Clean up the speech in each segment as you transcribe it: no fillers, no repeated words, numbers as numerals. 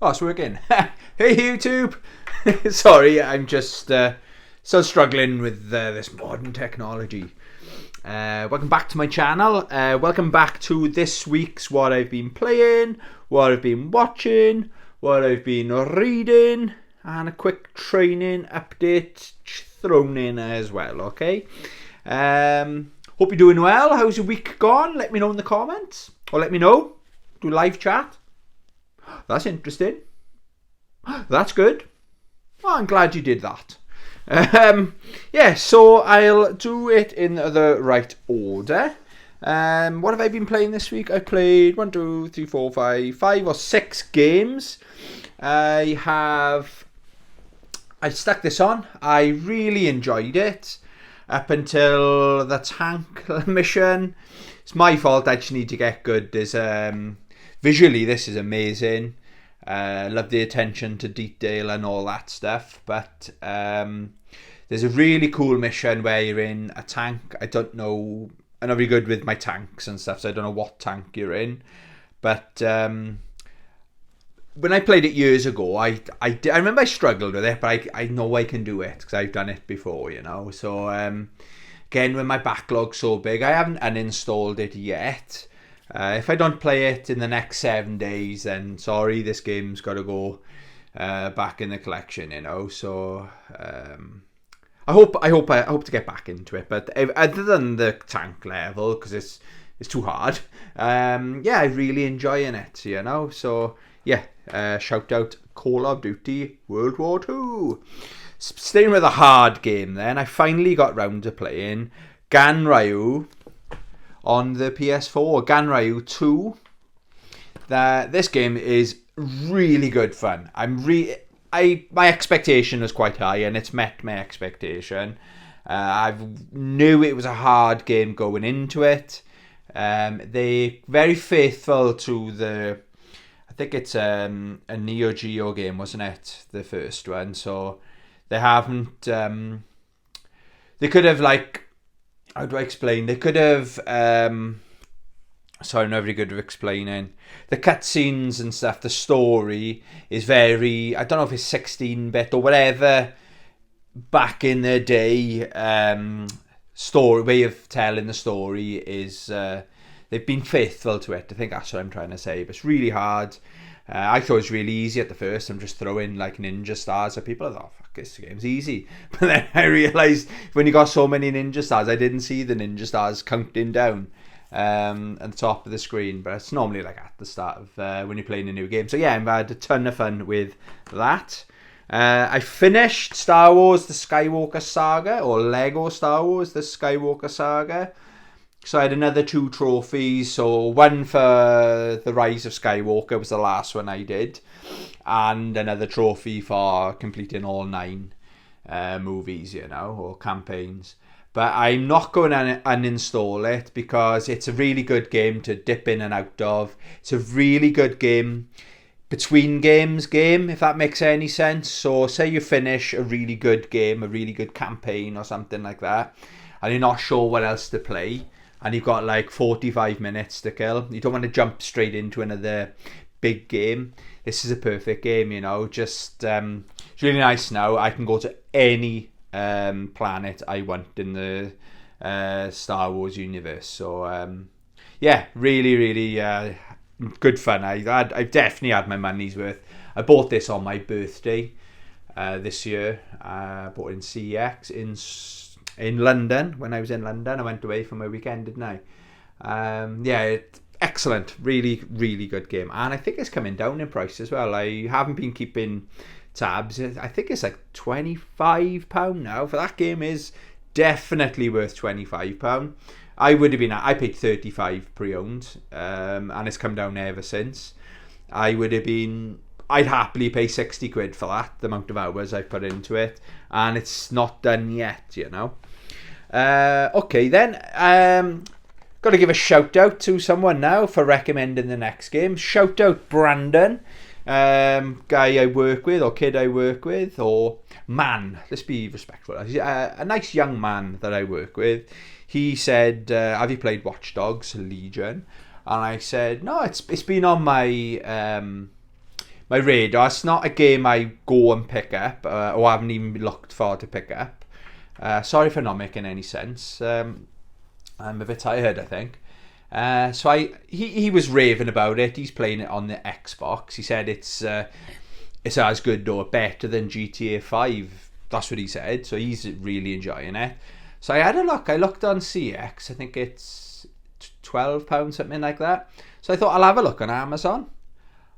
Oh, it's working. Hey, YouTube. Sorry, I'm just still struggling with this modern technology. Welcome back to my channel. Welcome back to this week's what I've been playing, what I've been watching, what I've been reading, and a quick training update thrown in as well, okay? Hope you're doing well. How's your week gone? Let me know in the comments. Or let me know. Do live chat. That's interesting. That's good. Oh, I'm glad you did that. Yeah, so I'll do it in the right order. What have I been playing this week? I played 5 or 6 games. I stuck this on. I really enjoyed it up until the tank mission. It's my fault. I just need to get good. Visually, this is amazing. Love the attention to detail and all that stuff. But there's a really cool mission where you're in a tank. I don't know. I'm not very good with my tanks and stuff, so I don't know what tank you're in. But when I played it years ago, I remember I struggled with it, but I know I can do it because I've done it before, you know. So again, when my backlog's so big, I haven't uninstalled it yet. If I don't play it in the next 7 days, then sorry, this game's got to go back in the collection, you know. So I hope to get back into it. But other than the tank level, because it's too hard, yeah, I'm really enjoying it, you know. So yeah, shout out Call of Duty World War II. Staying with a hard game, then I finally got round to playing Ganryu on the PS4, Ganryu 2. This game is really good fun. My expectation was quite high, and it's met my expectation. I knew it was a hard game going into it. They very faithful to the. I think it's a Neo Geo game, wasn't it? The first one. So they haven't. They could have like. How do I explain? They could have. Sorry, I'm not very good at explaining. The cutscenes and stuff, the story is very. I don't know if it's 16-bit or whatever. Back in the day, story way of telling the story is. They've been faithful to it. I think that's what I'm trying to say. But it's really hard. I thought it was really easy at the first. I'm just throwing like ninja stars at people. I thought, fuck, this game's easy. But then I realised when you got so many ninja stars, I didn't see the ninja stars counting down at the top of the screen. But it's normally like at the start of when you're playing a new game. So yeah, I've had a ton of fun with that. I finished Star Wars The Skywalker Saga, or Lego Star Wars The Skywalker Saga. So I had another 2 trophies. So one for The Rise of Skywalker was the last one I did. And another trophy for completing all 9 movies, you know, or campaigns. But I'm not going to uninstall it because it's a really good game to dip in and out of. It's a really good game, between games game, if that makes any sense. So say you finish a really good game, a really good campaign or something like that, and you're not sure what else to play, and you've got like 45 minutes to kill. You don't want to jump straight into another big game. This is a perfect game, you know. Just it's really nice now. I can go to any planet I want in the Star Wars universe. So yeah, really good fun. I've definitely had my money's worth. I bought this on my birthday this year. I bought it in CEX in London. When I was in London, I went away for my weekend, didn't I? Yeah, it's excellent. Really, really good game. And I think it's coming down in price as well. I haven't been keeping tabs. I think it's like £25 now. For that game is definitely worth £25. I paid 35 pre-owned, and it's come down ever since. I'd happily pay 60 quid for that, the amount of hours I've put into it, and it's not done yet, you know. Okay then, got to give a shout out to someone now for recommending the next game. Shout out Brandon, guy I work with, or kid I work with, or man, let's be respectful. He's a nice young man that I work with. He said, have you played Watch Dogs Legion? And I said, no, it's been on my my radar. It's not a game I go and pick up, or haven't even looked for to pick up. Sorry for not making any sense. I'm a bit tired, I think. So he was raving about it. He's playing it on the Xbox. He said it's as good or better than GTA 5. That's what he said. So he's really enjoying it. So I had a look. I looked on CX. I think it's £12, something like that. So I thought I'll have a look on Amazon.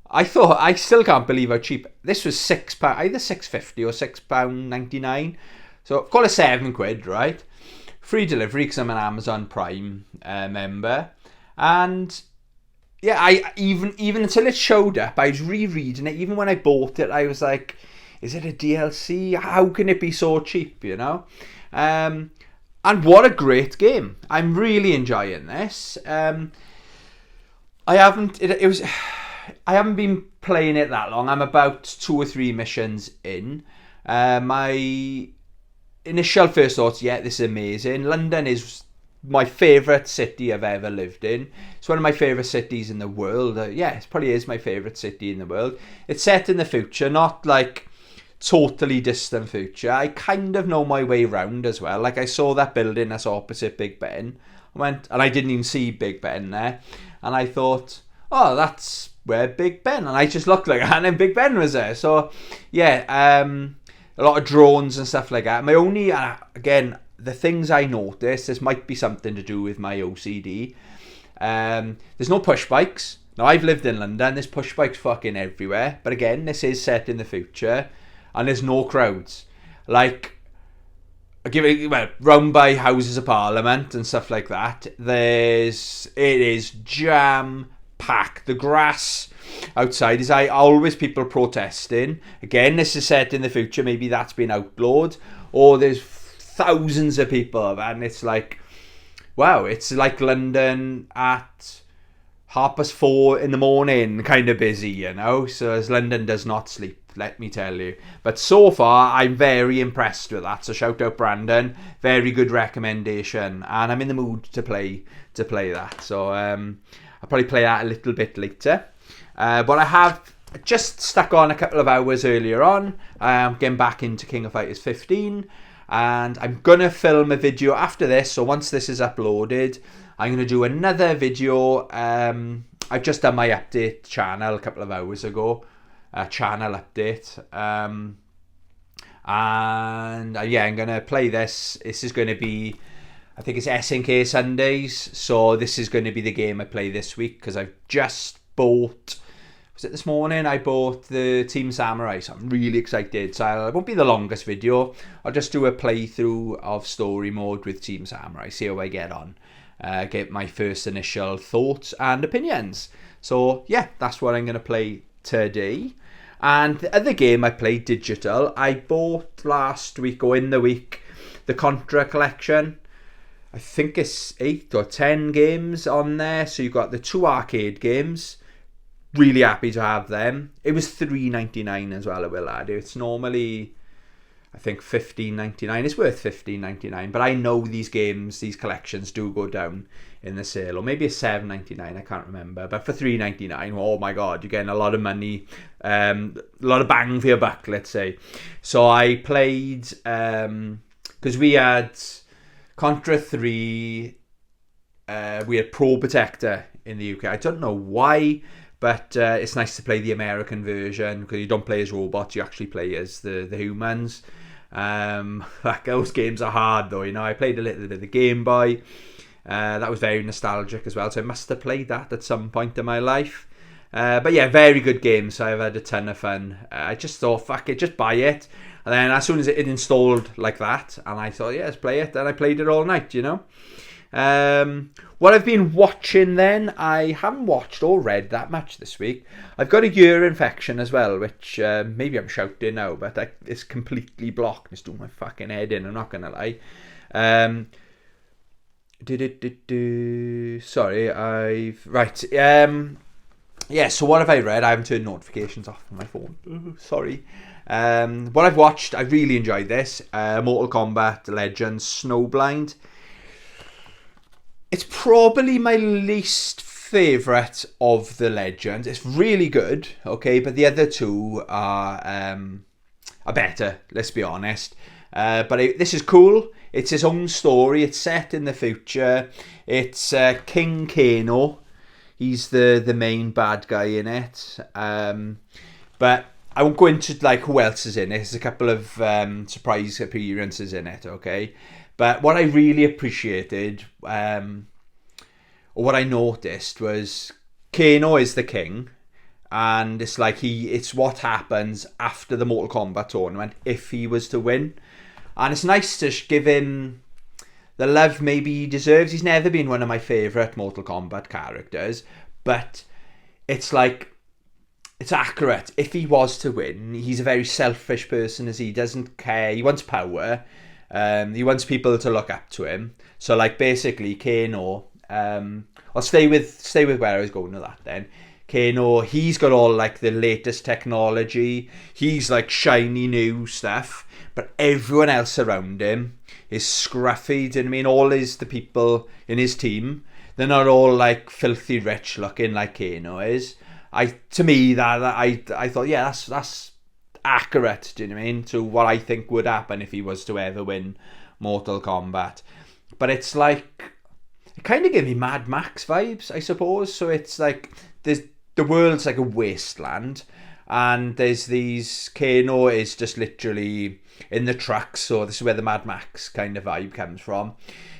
I still can't believe how cheap. This was £6, either £6.50 or £6.99. So call it £7, right? Free delivery because I'm an Amazon Prime member. And yeah, I even until it showed up, I was rereading it. Even when I bought it, I was like, is it a DLC? How can it be so cheap, you know? And what a great game. I'm really enjoying this. I haven't been playing it that long. I'm about 2 or 3 missions in. My initial first thoughts, yeah, this is amazing. London is my favourite city I've ever lived in. It's one of my favourite cities in the world. Yeah, it probably is my favourite city in the world. It's set in the future, not like totally distant future. I kind of know my way around as well. Like I saw that building that's opposite Big Ben. And I didn't even see Big Ben there. And I thought, oh, that's where Big Ben. And I just looked like and then Big Ben was there. So yeah, a lot of drones and stuff like that. My only, again, the things I noticed, this might be something to do with my OCD. There's no push bikes. Now, I've lived in London. There's push bikes fucking everywhere. But again, this is set in the future. And there's no crowds. Like, round by Houses of Parliament and stuff like that, it is jam-packed. The grass outside is always people protesting. Again, this is set in the future. Maybe that's been outlawed. Or there's thousands of people. And it's like, wow, it's like London at 4:30 in the morning, kind of busy, you know? So as London does not sleep, let me tell you. But so far, I'm very impressed with that. So shout out Brandon. Very good recommendation. And I'm in the mood to play that. So I'll probably play that a little bit later. But I have just stuck on a couple of hours earlier on. I'm getting back into King of Fighters 15. And I'm going to film a video after this. So once this is uploaded, I'm going to do another video. I've just done my update channel a couple of hours ago. Channel update. And yeah, I'm going to play this. This is going to be, I think it's SNK Sundays. So this is going to be the game I play this week because I've just bought, was it this morning? I bought the Team Samurai, so I'm really excited. So it won't be the longest video. I'll just do a playthrough of story mode with Team Samurai, see how I get on. Get my first initial thoughts and opinions. So yeah, that's what I'm going to play today. And the other game I played digital, I bought last week or in the week, the Contra collection. I think it's 8 or 10 games on there. So you've got the 2 arcade games. Really happy to have them. It was $3.99 as well, I will add. It's normally, I think, $15.99. It's worth $15.99. But I know these games, these collections do go down in the sale. Or maybe it's $7.99, I can't remember. But for $3.99, oh my God, you're getting a lot of money. A lot of bang for your buck, let's say. So I played, because we had Contra 3, we had Pro Protector in the UK. I don't know why, but it's nice to play the American version because you don't play as robots, you actually play as the humans. Like those games are hard though, you know. I played a little bit of the Game Boy. That was very nostalgic as well, so I must have played that at some point in my life. But yeah, very good game, so I've had a ton of fun. I just thought, fuck it, just buy it. And then as soon as it installed like that, and I thought, yeah, let's play it. And I played it all night, you know. What I've been watching then, I haven't watched or read that much this week. I've got a ear infection as well, which maybe I'm shouting now, but it's completely blocked. It's doing my fucking head in, I'm not going to lie. Sorry, right. Yeah, so what have I read? I haven't turned notifications off on my phone. Sorry. What I've watched, I really enjoyed this. Mortal Kombat Legends Snowblind. It's probably my least favourite of the Legends. It's really good, okay, but the other two are better, let's be honest. This is cool. It's his own story. It's set in the future. It's King Kano. He's the main bad guy in it. But I won't go into like who else is in it. There's a couple of surprise appearances in it, okay? But what I really appreciated, or what I noticed, was Kano is the king. And it's like it's what happens after the Mortal Kombat tournament if he was to win. And it's nice to give him the love maybe he deserves. He's never been one of my favourite Mortal Kombat characters, but it's like, it's accurate. If he was to win, he's a very selfish person, as he doesn't care. He wants power. He wants people to look up to him. So like basically Kano, I'll stay with where I was going with that then. Kano, he's got all like the latest technology. He's like shiny new stuff. But everyone else around him is scruffy. Do you know what I mean? All the people in his team, they're not all like filthy rich looking like Kano is. I thought, yeah, that's accurate. Do you know what I mean? To what I think would happen if he was to ever win Mortal Kombat. But it's like, it kind of gave me Mad Max vibes, I suppose. So it's like the world's like a wasteland, and there's these, Kano is just literally in the trucks, so this is where the Mad Max kind of vibe comes from.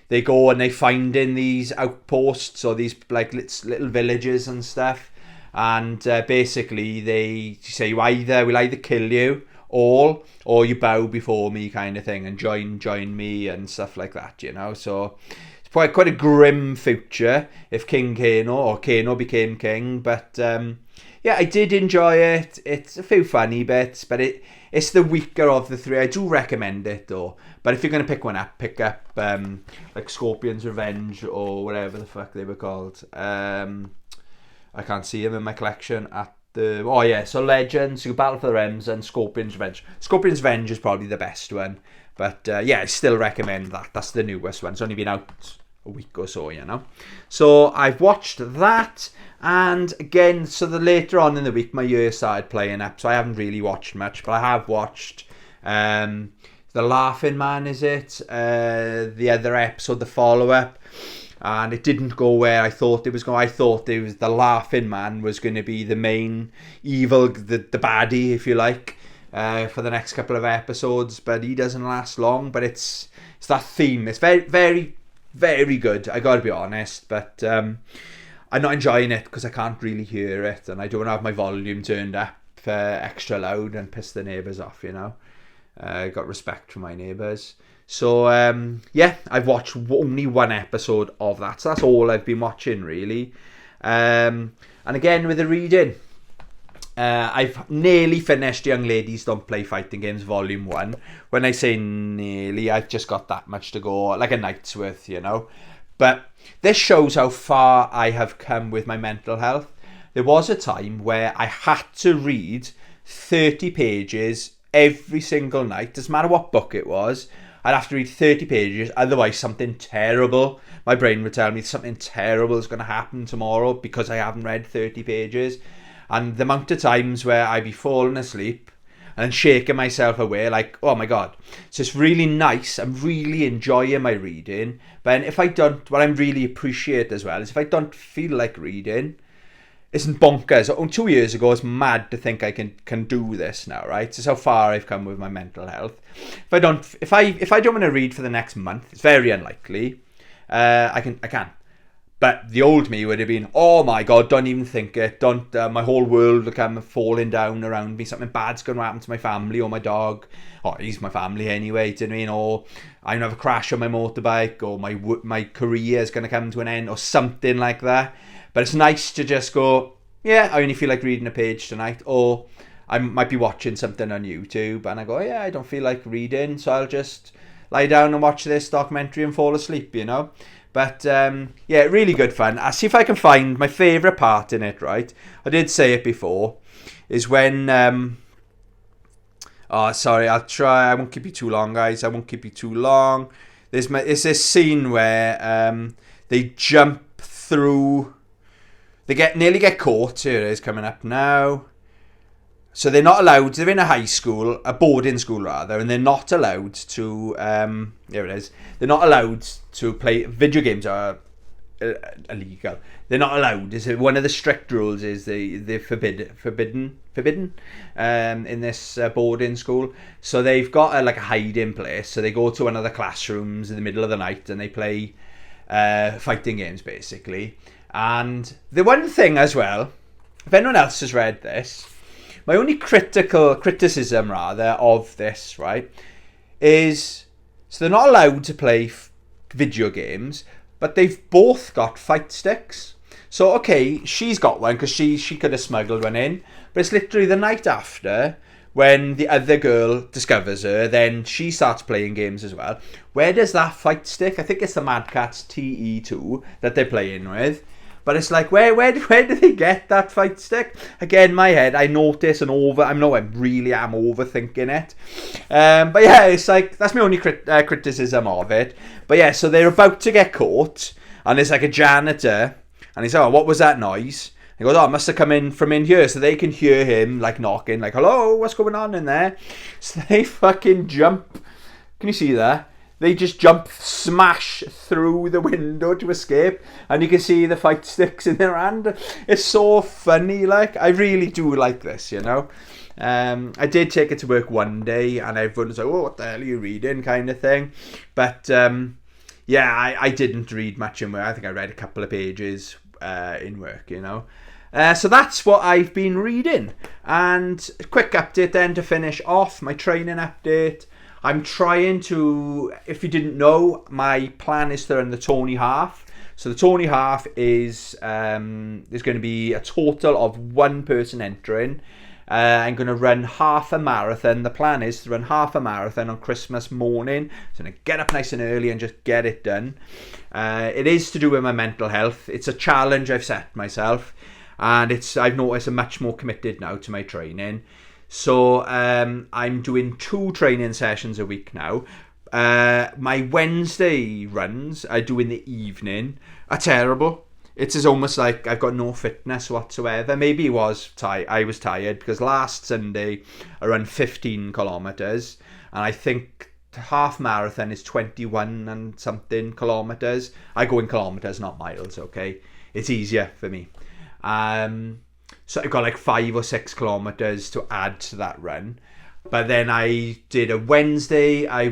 They go and they find in these outposts or these like little villages and stuff, and basically they say we'll either kill you all or you bow before me kind of thing and join me and stuff like that, you know. So it's quite a grim future if King Kano or Kano became king, but yeah, I did enjoy it. It's a few funny bits, but it's the weaker of the three. I do recommend it though. But if you're going to pick one up, pick up like Scorpion's Revenge or whatever the fuck they were called. I can't see them in my collection at the... Oh yeah, so Legends, you Battle for the Realms and Scorpion's Revenge. Scorpion's Revenge is probably the best one. But yeah, I still recommend that. That's the newest one. It's only been out a week or so, you know. So I've watched that. And again, so the later on in the week, my year started playing up. So I haven't really watched much, but I have watched The Laughing Man, is it? The other episode, the follow-up. And it didn't go where I thought it was going. I thought it was The Laughing Man was going to be the main evil, the baddie, if you like, for the next couple of episodes. But he doesn't last long. But it's that theme. It's very, very, very good. I got to be honest. But I'm not enjoying it because I can't really hear it, and I don't have my volume turned up extra loud and piss the neighbours off, you know. I got respect for my neighbours. So, yeah, I've watched only one episode of that. So that's all I've been watching, really. And again, with the reading, I've nearly finished Young Ladies Don't Play Fighting Games Volume 1. When I say nearly, I've just got that much to go, like a night's worth, you know. But this shows how far I have come with my mental health. There was a time where I had to read 30 pages every single night. Doesn't matter what book it was. I'd have to read 30 pages. Otherwise, something terrible, my brain would tell me something terrible is going to happen tomorrow because I haven't read 30 pages. And the amount of times where I'd be falling asleep and shaking myself away like, oh my God. So it's really nice. I'm really enjoying my reading. But if I don't, what I really appreciate as well is if I don't feel like reading, isn't bonkers. 2 years ago, it's mad to think I can do this now, right? This is how far I've come with my mental health. If I don't want to read for the next month, it's very unlikely. I can. But the old me would have been, oh my God, don't even think it. Don't. My whole world will come falling down around me. Something bad's going to happen to my family or my dog. Or he's my family anyway, do you know what I mean? Or I'm going to have a crash on my motorbike, or my career is going to come to an end, or something like that. But it's nice to just go, yeah, I only feel like reading a page tonight. Or I might be watching something on YouTube and I go, yeah, I don't feel like reading, so I'll just lie down and watch this documentary and fall asleep, you know. But yeah, really good fun. I'll see if I can find my favourite part in it, right? I did say it before, is when... oh, sorry, I'll try. I won't keep you too long, guys. I won't keep you too long. There's this scene where they jump through They nearly get caught. Here it is coming up now. So they're not allowed. They're in a high school, a boarding school rather, and they're not allowed to. Here it is. They're not allowed to play video games. Are illegal. They're not allowed. Is one of the strict rules is they're forbidden in this boarding school. So they've got a hiding place. So they go to one of the classrooms in the middle of the night and they play fighting games basically. And the one thing as well, if anyone else has read this, my only criticism rather of this, right, is so they're not allowed to play video games, but they've both got fight sticks. So okay, she's got one because she could have smuggled one in, but it's literally the night after when the other girl discovers her, then she starts playing games as well. Where does that fight stick? I think it's the Mad Catz TE2 that they're playing with. But it's like, where do they get that fight stick? Again, in my head, I notice I really am overthinking it. But yeah, it's like, that's my only criticism of it. But yeah, so they're about to get caught, and there's like a janitor, and he's like, oh, what was that noise? He goes, oh, it must have come in from in here, so they can hear him like knocking, like, hello, what's going on in there? So they fucking jump. Can you see that? They just jump, smash through the window to escape, and you can see the fight sticks in their hand. It's so funny, like, I really do like this, you know. I did take it to work one day, and everyone was like, oh, what the hell are you reading, kind of thing. But, yeah, I didn't read much in work. I think I read a couple of pages in work, you know. So that's what I've been reading. And a quick update then to finish off, my training update. I'm trying to, if you didn't know, my plan is to run the Tony Half. So the Tony Half is, there's going to be a total of one person entering. I'm going to run half a marathon. The plan is to run half a marathon on Christmas morning. So I'm going to get up nice and early and just get it done. It is to do with my mental health. It's a challenge I've set myself. And I've noticed I'm much more committed now to my training. So I'm doing 2 training sessions a week now. My Wednesday runs I do in the evening are terrible. It's almost like I've got no fitness whatsoever. Maybe I was tired because last Sunday I ran 15 kilometres, and I think half marathon is 21 and something kilometres. I go in kilometres, not miles, okay? It's easier for me. So I got like 5 or 6 kilometers to add to that run. But then I did a Wednesday. I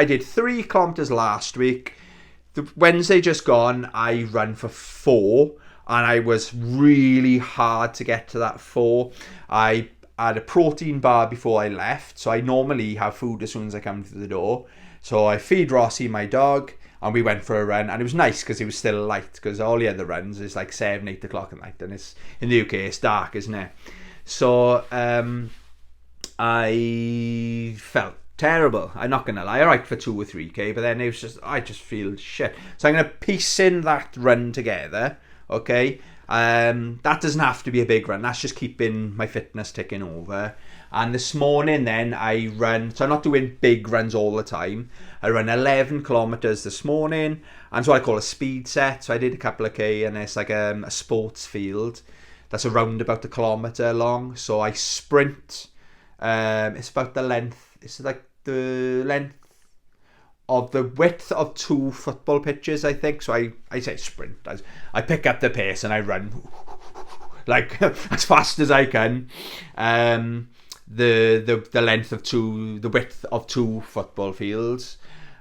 did 3 kilometers last week. The Wednesday just gone, I ran for 4, and I was really hard to get to that 4. I had a protein bar before I left, so I normally have food as soon as I come through the door. So I feed Rossi, my dog, and we went for a run, and it was nice because it was still light, because all the other runs is like 7, 8 o'clock at night, and it's in the UK it's dark, isn't it? So I felt terrible, I'm not gonna lie. I ran for 2 or 3k, but then I just feel shit. So I'm gonna piece in that run together, okay? That doesn't have to be a big run, that's just keeping my fitness ticking over. And this morning then I run, so I'm not doing big runs all the time. I run 11 kilometers this morning, and it's what I call a speed set. So I did a couple of K, and it's like a sports field that's around about a kilometer long. So I sprint, it's about the length, it's like the length of the width of 2 football pitches, I think. So I say sprint, I pick up the pace and I run like as fast as I can. The length of the width of 2 football fields,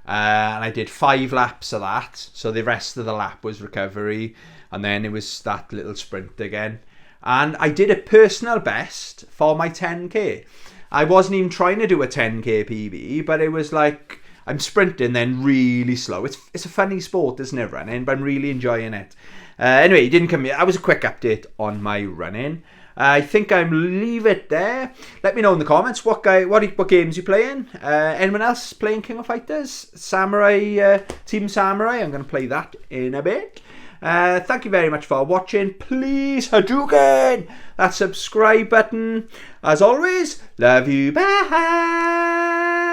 and I did 5 laps of that. So the rest of the lap was recovery, and then it was that little sprint again. And I did a personal best for my 10k. I wasn't even trying to do a 10k PB, but it was like I'm sprinting then really slow. It's a funny sport, isn't it, running? But I'm really enjoying it. Anyway, it didn't come here. That was a quick update on my running. I think I'll leave it there. Let me know in the comments what games you playing. Anyone else playing King of Fighters? Samurai, Team Samurai. I'm going to play that in a bit. Thank you very much for watching. Please Hadouken that subscribe button. As always, love you. Bye.